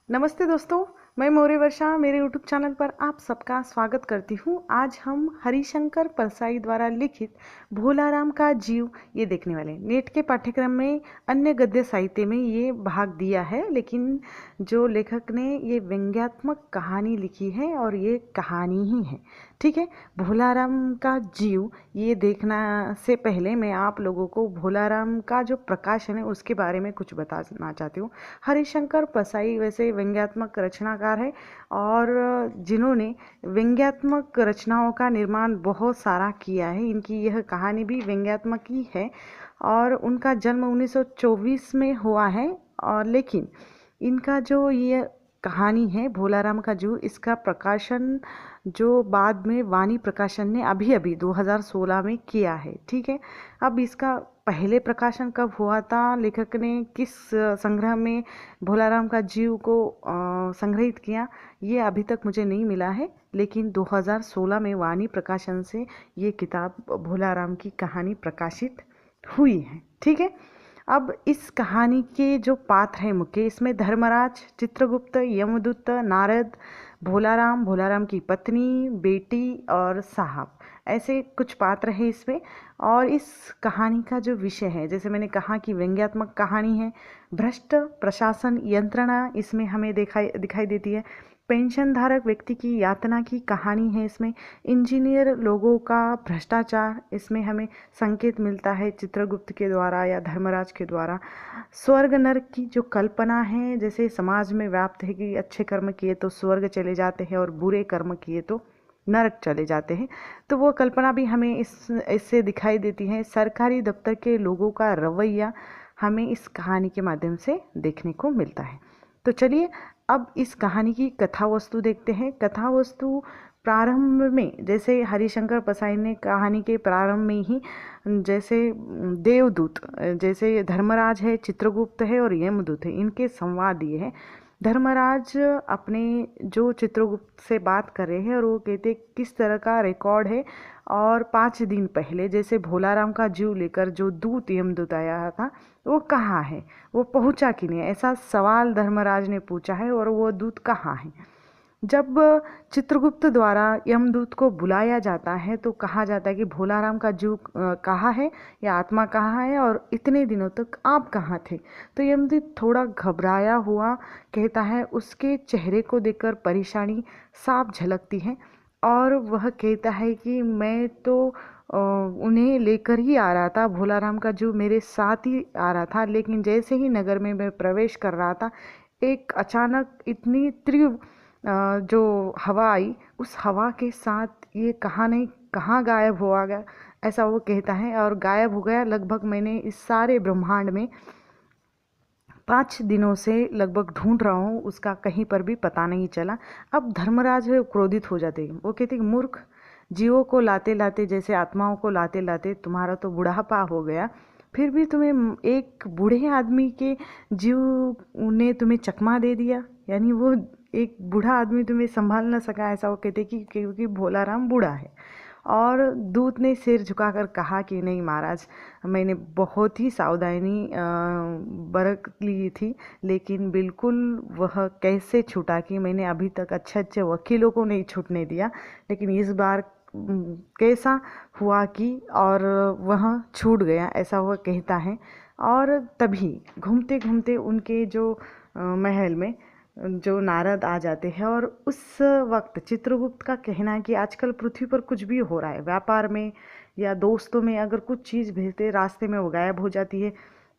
नमस्ते दोस्तों, मैं मौर्य वर्षा मेरे यूट्यूब चैनल पर आप सबका स्वागत करती हूँ। आज हम हरिशंकर परसाई द्वारा लिखित भोलाराम का जीव ये देखने वाले हैं। नेट के पाठ्यक्रम में अन्य गद्य साहित्य में ये भाग दिया है, लेकिन जो लेखक ने ये व्यंग्यात्मक कहानी लिखी है और ये कहानी ही है। ठीक है, भोलाराम का जीव ये देखना से पहले मैं आप लोगों को भोलाराम का जो प्रकाशन है उसके बारे में कुछ बताना चाहती हूँ। हरिशंकर परसाई वैसे व्यंग्यात्मक रचनाकार है और जिन्होंने व्यंग्यात्मक रचनाओं का निर्माण बहुत सारा किया है। इनकी यह कहानी भी व्यंग्यात्मक ही है और उनका जन्म 1924 में हुआ है। और लेकिन इनका जो ये कहानी है भोलाराम का जू, इसका प्रकाशन जो बाद में वाणी प्रकाशन ने अभी अभी 2016 में किया है। ठीक है, अब इसका पहले प्रकाशन कब हुआ था, लेखक ने किस संग्रह में भोलाराम का जीव को संग्रहित किया, ये अभी तक मुझे नहीं मिला है। लेकिन 2016 में वाणी प्रकाशन से ये किताब भोलाराम की कहानी प्रकाशित हुई है। ठीक है, अब इस कहानी के जो पात्र हैं मुख्य, इसमें धर्मराज, चित्रगुप्त, यमदूत, नारद, भोलाराम, भोलाराम की पत्नी, बेटी और साहब, ऐसे कुछ पात्र हैं इसमें। और इस कहानी का जो विषय है, जैसे मैंने कहा कि व्यंग्यात्मक कहानी है। भ्रष्ट प्रशासन यंत्रणा इसमें हमें दिखाई देती है। पेंशन धारक व्यक्ति की यातना की कहानी है इसमें। इंजीनियर लोगों का भ्रष्टाचार इसमें हमें संकेत मिलता है चित्रगुप्त के द्वारा या धर्मराज के द्वारा। स्वर्ग नरक की जो कल्पना है, जैसे समाज में व्याप्त है कि अच्छे कर्म किए तो स्वर्ग चले जाते हैं और बुरे कर्म किए तो नरक चले जाते हैं, तो वो कल्पना भी हमें इससे दिखाई देती है। सरकारी दफ्तर के लोगों का रवैया हमें इस कहानी के माध्यम से देखने को मिलता है। तो चलिए अब इस कहानी की कथा वस्तु देखते हैं। कथा वस्तु प्रारंभ में, जैसे हरिशंकर परसाई ने कहानी के प्रारंभ में ही जैसे देवदूत, जैसे धर्मराज है, चित्रगुप्त है और यमदूत है, इनके संवाद दिए हैं। धर्मराज अपने जो चित्रगुप्त से बात कर रहे हैं और वो कहते किस तरह का रिकॉर्ड है और 5 दिन पहले जैसे भोलाराम का जीव लेकर जो दूत यमदूत आया था वो कहाँ है, वो पहुंचा कि नहीं, ऐसा सवाल धर्मराज ने पूछा है। और वो दूत कहाँ है। जब चित्रगुप्त द्वारा यमदूत को बुलाया जाता है तो कहा जाता है कि भोलाराम का जीव कहाँ है या आत्मा कहाँ है और इतने दिनों तक आप कहाँ थे। तो यमदूत थोड़ा घबराया हुआ कहता है, उसके चेहरे को देखकर परेशानी साफ झलकती है और वह कहता है कि मैं तो उन्हें लेकर ही आ रहा था, भोलाराम का जीव मेरे साथ ही आ रहा था, लेकिन जैसे ही नगर में मैं प्रवेश कर रहा था एक अचानक इतनी तीव्र जो हवा आई, उस हवा के साथ ये कहाँ नहीं कहाँ गायब हुआ गया, ऐसा वो कहता है। और गायब हो गया, लगभग मैंने इस सारे ब्रह्मांड में 5 दिनों से लगभग ढूंढ रहा हूँ, उसका कहीं पर भी पता नहीं चला। अब धर्मराज है क्रोधित हो जाते हैं, वो कहते हैं मूर्ख, जीवों को लाते लाते, जैसे आत्माओं को लाते लाते तुम्हारा तो बुढ़ापा हो गया, फिर भी तुम्हें एक बूढ़े आदमी के जीव ने तुम्हें चकमा दे दिया, यानी वो एक बूढ़ा आदमी तुम्हें संभाल न सका, ऐसा वो कहते कि क्योंकि भोलाराम बूढ़ा है। और दूत ने सिर झुकाकर कहा कि नहीं महाराज, मैंने बहुत ही सावधानी बरत ली थी, लेकिन बिल्कुल वह कैसे छूटा कि मैंने अभी तक अच्छे अच्छे वकीलों को नहीं छूटने दिया, लेकिन इस बार कैसा हुआ कि और वह छूट गया, ऐसा वह कहता है। और तभी घूमते घूमते उनके जो महल में जो नारद आ जाते हैं और उस वक्त चित्रगुप्त का कहना है कि आजकल पृथ्वी पर कुछ भी हो रहा है, व्यापार में या दोस्तों में अगर कुछ चीज़ भेजते रास्ते में वो गायब हो जाती है।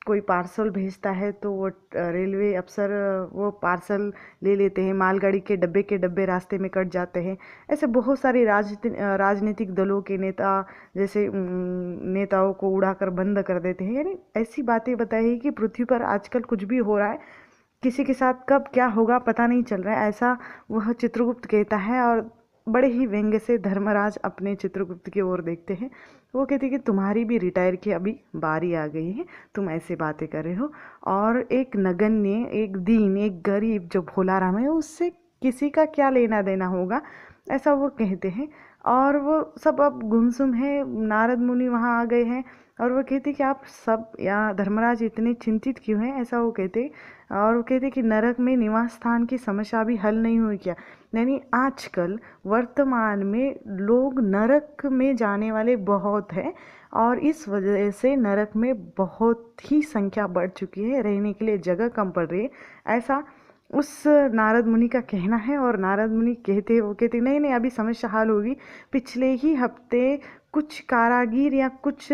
कोई पार्सल भेजता है तो वो रेलवे अफसर वो पार्सल ले लेते हैं, मालगाड़ी के डब्बे रास्ते में कट जाते हैं। ऐसे बहुत सारे राजनीतिक दलों के नेता जैसे नेताओं को उड़ाकर बंद कर देते हैं। यानी ऐसी बातें बताई कि पृथ्वी पर आजकल कुछ भी हो रहा है, किसी के साथ कब क्या होगा पता नहीं चल रहा है, ऐसा वह चित्रगुप्त कहता है। और बड़े ही व्यंग्य से धर्मराज अपने चित्रगुप्त की ओर देखते हैं। वो कहते हैं कि तुम्हारी भी रिटायर की अभी बारी आ गई है, तुम ऐसे बातें कर रहे हो, और एक नगण्य, एक दीन, एक गरीब जो भोलाराम है उससे किसी का क्या लेना देना होगा, ऐसा वो कहते हैं। और वो सब अब गुमसुम है। नारद मुनि वहाँ आ गए हैं और वो कहते कि आप सब या धर्मराज इतने चिंतित क्यों हैं, ऐसा वो कहते। और वो कहते कि नरक में निवास स्थान की समस्या अभी हल नहीं हुई क्या। यानी आजकल वर्तमान में लोग नरक में जाने वाले बहुत हैं और इस वजह से नरक में बहुत ही संख्या बढ़ चुकी है, रहने के लिए जगह कम पड़ रही है, ऐसा उस नारद मुनि का कहना है। और नारद मुनि कहते, वो कहते नहीं नहीं अभी समस्या हल होगी। पिछले ही हफ्ते कुछ कारागिर या कुछ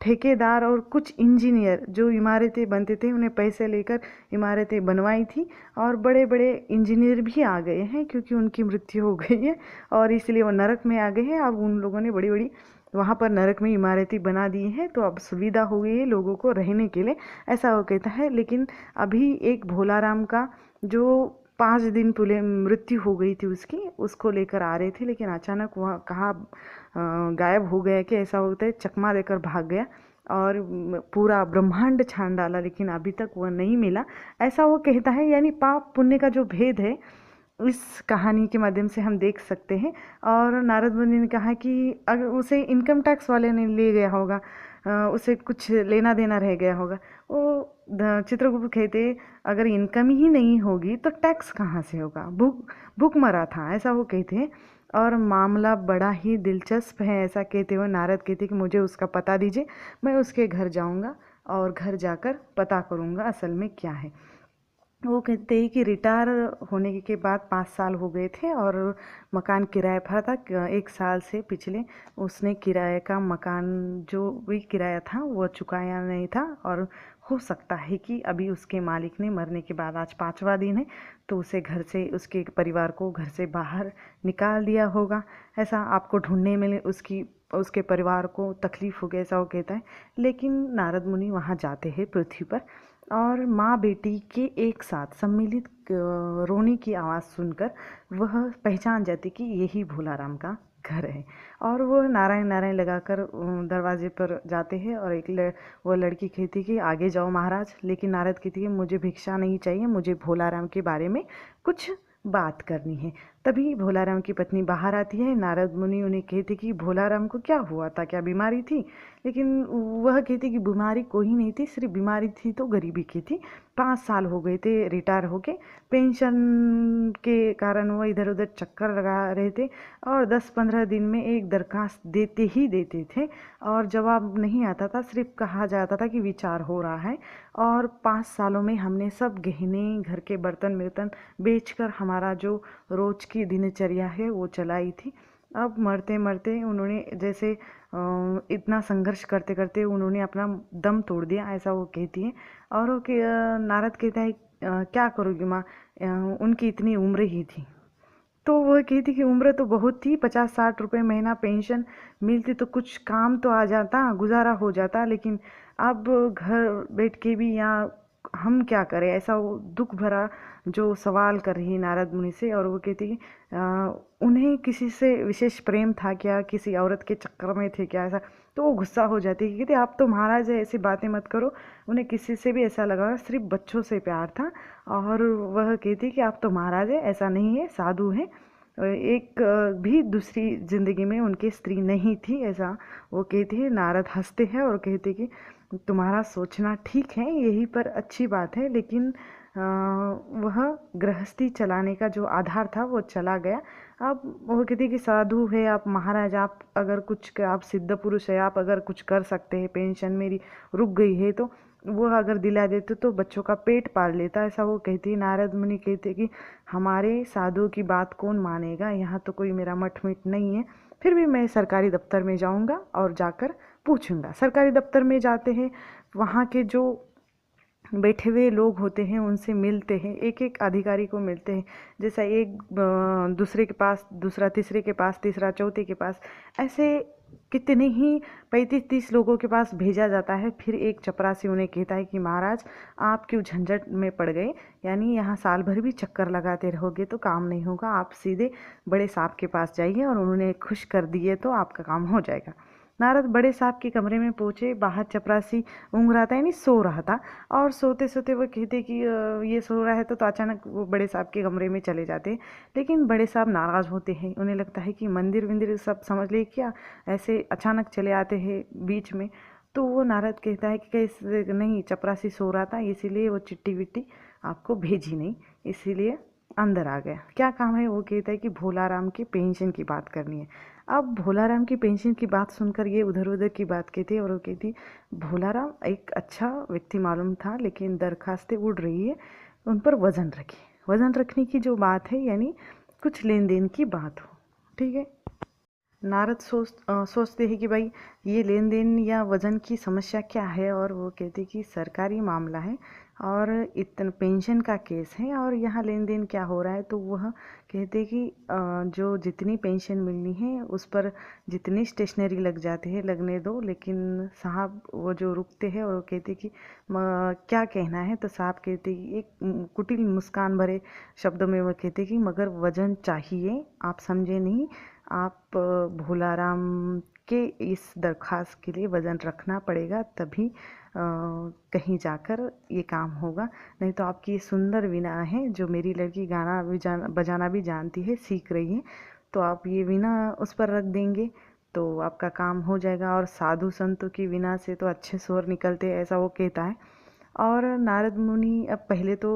ठेकेदार और कुछ इंजीनियर जो इमारतें बनते थे, उन्हें पैसे लेकर इमारतें बनवाई थी और बड़े बड़े इंजीनियर भी आ गए हैं क्योंकि उनकी मृत्यु हो गई है और इसलिए वो नरक में आ गए हैं। अब उन लोगों ने बड़ी बड़ी वहाँ पर नरक में इमारतें बना दी हैं, तो अब सुविधा हो गई है लोगों को रहने के लिए, ऐसा वो कहता है। लेकिन अभी एक भोलाराम का जो 5 दिन पहले मृत्यु हो गई थी उसकी, उसको लेकर आ रहे थे, लेकिन अचानक वह कहाँ गायब हो गया कि ऐसा होता है, चकमा देकर भाग गया और पूरा ब्रह्मांड छान डाला, लेकिन अभी तक वह नहीं मिला, ऐसा वो कहता है। यानी पाप पुण्य का जो भेद है इस कहानी के माध्यम से हम देख सकते हैं। और नारद मुनि ने कहा कि अगर उसे इनकम टैक्स वाले ने ले गया होगा, उसे कुछ लेना देना रह गया होगा। वो चित्रगुप्त कहते अगर इनकम ही नहीं होगी तो टैक्स कहाँ से होगा, भूख भूख मरा था, ऐसा वो कहते हैं। और मामला बड़ा ही दिलचस्प है, ऐसा कहते हुए नारद कहते कि मुझे उसका पता दीजिए, मैं उसके घर जाऊंगा और घर जाकर पता करूंगा असल में क्या है। वो कहते हैं कि रिटायर होने के बाद 5 साल हो गए थे और मकान किराए पर था। 1 साल से पिछले उसने किराए का मकान जो भी किराया था वो चुकाया नहीं था और हो सकता है कि अभी उसके मालिक ने मरने के बाद, आज 5वां दिन है, तो उसे घर से, उसके परिवार को घर से बाहर निकाल दिया होगा, ऐसा आपको ढूंढने में उसके परिवार को तकलीफ हो गई, ऐसा वो कहता है। लेकिन नारद मुनि वहाँ जाते हैं पृथ्वी पर और माँ बेटी के एक साथ सम्मिलित रोने की आवाज़ सुनकर वह पहचान जाती कि यही भोलाराम का घर है। और वह नारायण नारायण लगाकर दरवाजे पर जाते हैं और वो लड़की कहती कि आगे जाओ महाराज। लेकिन नारद कहती है मुझे भिक्षा नहीं चाहिए, मुझे भोलाराम के बारे में कुछ बात करनी है। तभी भोलाराम की पत्नी बाहर आती है। नारद मुनि उन्हें कहते कि भोलाराम को क्या हुआ था, क्या बीमारी थी। लेकिन वह कहती कि बीमारी कोई नहीं थी, सिर्फ बीमारी थी तो गरीबी की थी। 5 साल हो गए थे रिटायर होके, पेंशन के कारण वह इधर उधर चक्कर लगा रहे थे और 10-15 दिन में एक दरखास्त देते ही देते थे और जवाब नहीं आता था, सिर्फ कहा जाता था कि विचार हो रहा है। और 5 सालों में हमने सब गहने, घर के बर्तन वर्तन बेचकर हमारा जो रोज की दिनचर्या है वो चलाई थी। अब मरते मरते उन्होंने जैसे इतना संघर्ष करते करते उन्होंने अपना दम तोड़ दिया, ऐसा वो कहती है। और वो नारद कहता है क्या करोगी माँ, उनकी इतनी उम्र ही थी। तो वह कहती कि उम्र तो बहुत थी, 50-60 रुपये महीना पेंशन मिलती तो कुछ काम तो आ जाता, गुजारा हो जाता, लेकिन अब घर बैठ के भी यहाँ हम क्या करें, ऐसा वो दुख भरा जो सवाल कर रही नारद मुनि से। और वो कहती कि उन्हें किसी से विशेष प्रेम था क्या, किसी औरत के चक्कर में थे क्या, ऐसा। तो वो गुस्सा हो जाती है, कहती आप तो महाराज है, ऐसी बातें मत करो। उन्हें किसी से भी ऐसा लगा, सिर्फ बच्चों से प्यार था। और वह कहती कि आप तो महाराज है, ऐसा नहीं है, साधु हैं, एक भी दूसरी जिंदगी में उनकी स्त्री नहीं थी, ऐसा वो कहती है। नारद हंसते हैं और कहते कि तुम्हारा सोचना ठीक है, यही पर अच्छी बात है, लेकिन वह गृहस्थी चलाने का जो आधार था वो चला गया। अब वो कहती कि साधु है आप, महाराज आप अगर कुछ, आप सिद्ध पुरुष है, आप अगर कुछ कर सकते हैं, पेंशन मेरी रुक गई है तो वो अगर दिला देते तो बच्चों का पेट पाल लेता, ऐसा वो कहती है। नारद मुनि कहते कि हमारे साधुओं की बात कौन मानेगा, यहाँ तो कोई मेरा मठ मिट नहीं है, फिर भी मैं सरकारी दफ्तर में जाऊँगा और जाकर पूछूंगा। सरकारी दफ्तर में जाते हैं, वहाँ के जो बैठे हुए लोग होते हैं उनसे मिलते हैं, एक एक अधिकारी को मिलते हैं, जैसा एक दूसरे के पास, दूसरा तीसरे के पास, तीसरा चौथे के पास, ऐसे कितने ही 35-30 लोगों के पास भेजा जाता है। फिर एक चपरासी उन्हें कहता है कि महाराज आप क्यों झंझट में पड़ गए, यानी यहाँ साल भर भी चक्कर लगाते रहोगे तो काम नहीं होगा, आप सीधे बड़े साहब के पास जाइए और उन्होंने खुश कर दिए तो आपका काम हो जाएगा। नारद बड़े साहब के कमरे में पहुंचे, बाहर चपरासी ऊँघ रहा था, यानी सो रहा था। और सोते सोते वो कहते कि ये सो रहा है, तो अचानक वो बड़े साहब के कमरे में चले जाते। लेकिन बड़े साहब नाराज़ होते हैं, उन्हें लगता है कि मंदिर विंदिर सब समझ ले क्या, ऐसे अचानक चले आते हैं बीच में। तो वो नारद कहता है कि कैसे नहीं, चपरासी सो रहा था इसीलिए वो चिट्ठी विट्ठी आपको भेजी नहीं, इसीलिए अंदर आ गया। क्या काम है? वो कहता है कि भोलाराम की पेंशन की बात करनी है। अब भोलाराम की पेंशन की बात सुनकर ये उधर उधर की बात कहती, और वो कहती भोलाराम एक अच्छा व्यक्ति मालूम था, लेकिन दरखास्तें उड़ रही है, उन पर वज़न रखी। वज़न रखने की जो बात है यानी कुछ लेन देन की बात हो, ठीक है। नारद सोचते हैं कि भाई ये लेन देन या वज़न की समस्या क्या है, और वो कहते कि सरकारी मामला है और इतना पेंशन का केस है और यहाँ लेन देन क्या हो रहा है। तो वह कहते कि जो जितनी पेंशन मिलनी है उस पर जितनी स्टेशनरी लग जाती है लगने दो, लेकिन साहब वो जो रुकते हैं और वो कहते कि क्या कहना है। तो साहब कहते कि एक कुटिल मुस्कान भरे शब्दों में वो कहते कि मगर वज़न चाहिए, आप समझे नहीं, आप भोलाराम के इस दरख्वास्त के लिए वज़न रखना पड़ेगा, तभी कहीं जाकर ये काम होगा। नहीं तो आपकी ये सुंदर वीणा है, जो मेरी लड़की गाना भी बजाना भी जानती है, सीख रही है, तो आप ये वीणा उस पर रख देंगे तो आपका काम हो जाएगा। और साधु संतों की वीणा से तो अच्छे स्वर निकलते हैं, ऐसा वो कहता है। और नारद मुनि अब पहले तो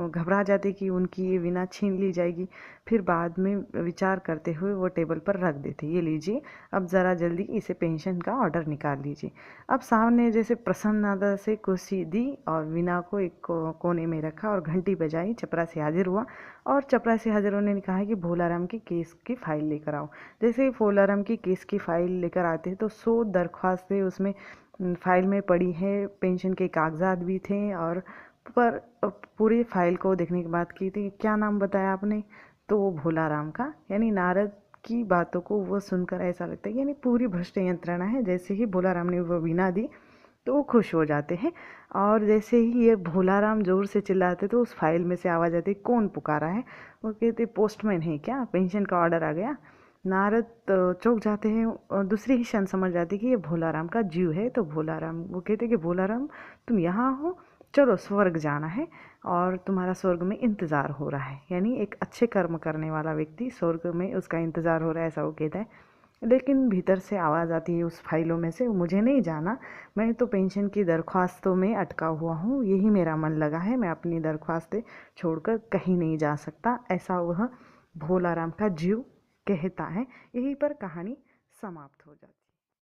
घबरा जाते कि उनकी ये वीणा छीन ली जाएगी, फिर बाद में विचार करते हुए वो टेबल पर रख देते, ये लीजिए, अब ज़रा जल्दी इसे पेंशन का ऑर्डर निकाल लीजिए। अब साहब ने जैसे प्रसन्नता से कुर्सी दी और वीणा को एक कोने में रखा और घंटी बजाई, चपरासी हाजिर हुआ और चपरासी हाजिर होने ने कहा कि भोलाराम की केस की फाइल लेकर आओ। जैसे ही भोलाराम की केस की फाइल लेकर आते हैं तो 100 दरख्वास्तें उसमें फाइल में पड़ी है, पेंशन के कागजात भी थे। और पर पूरी फाइल को देखने के बाद की थी, क्या नाम बताया आपने? तो वो भोलाराम का, यानी नारद की बातों को वो सुनकर ऐसा लगता है यानी पूरी भ्रष्ट यंत्रणा है। जैसे ही भोलाराम ने वो वीणा दी तो वो खुश हो जाते हैं, और जैसे ही ये भोलाराम जोर से चिल्लाते तो उस फाइल में से आवाज़ आती, कौन पुकारा है? वो कहते पोस्टमैन है क्या, पेंशन का ऑर्डर आ गया। नारद चौंक जाते हैं और दूसरी ही क्षण समझ जाते कि ये भोलाराम का जीव है। तो भोलाराम वो कहते कि भोलाराम तुम यहाँ हो, चलो स्वर्ग जाना है और तुम्हारा स्वर्ग में इंतज़ार हो रहा है। यानी एक अच्छे कर्म करने वाला व्यक्ति स्वर्ग में उसका इंतज़ार हो रहा है, ऐसा वो कहता है। लेकिन भीतर से आवाज़ आती है उस फाइलों में से, मुझे नहीं जाना, मैं तो पेंशन की दरख्वास्तों में अटका हुआ हूँ, यही मेरा मन लगा है, मैं अपनी दरख्वास्तें छोड़कर कहीं नहीं जा सकता, ऐसा वह भोलाराम का जीव कहता है। यहीं पर कहानी समाप्त हो जाती है।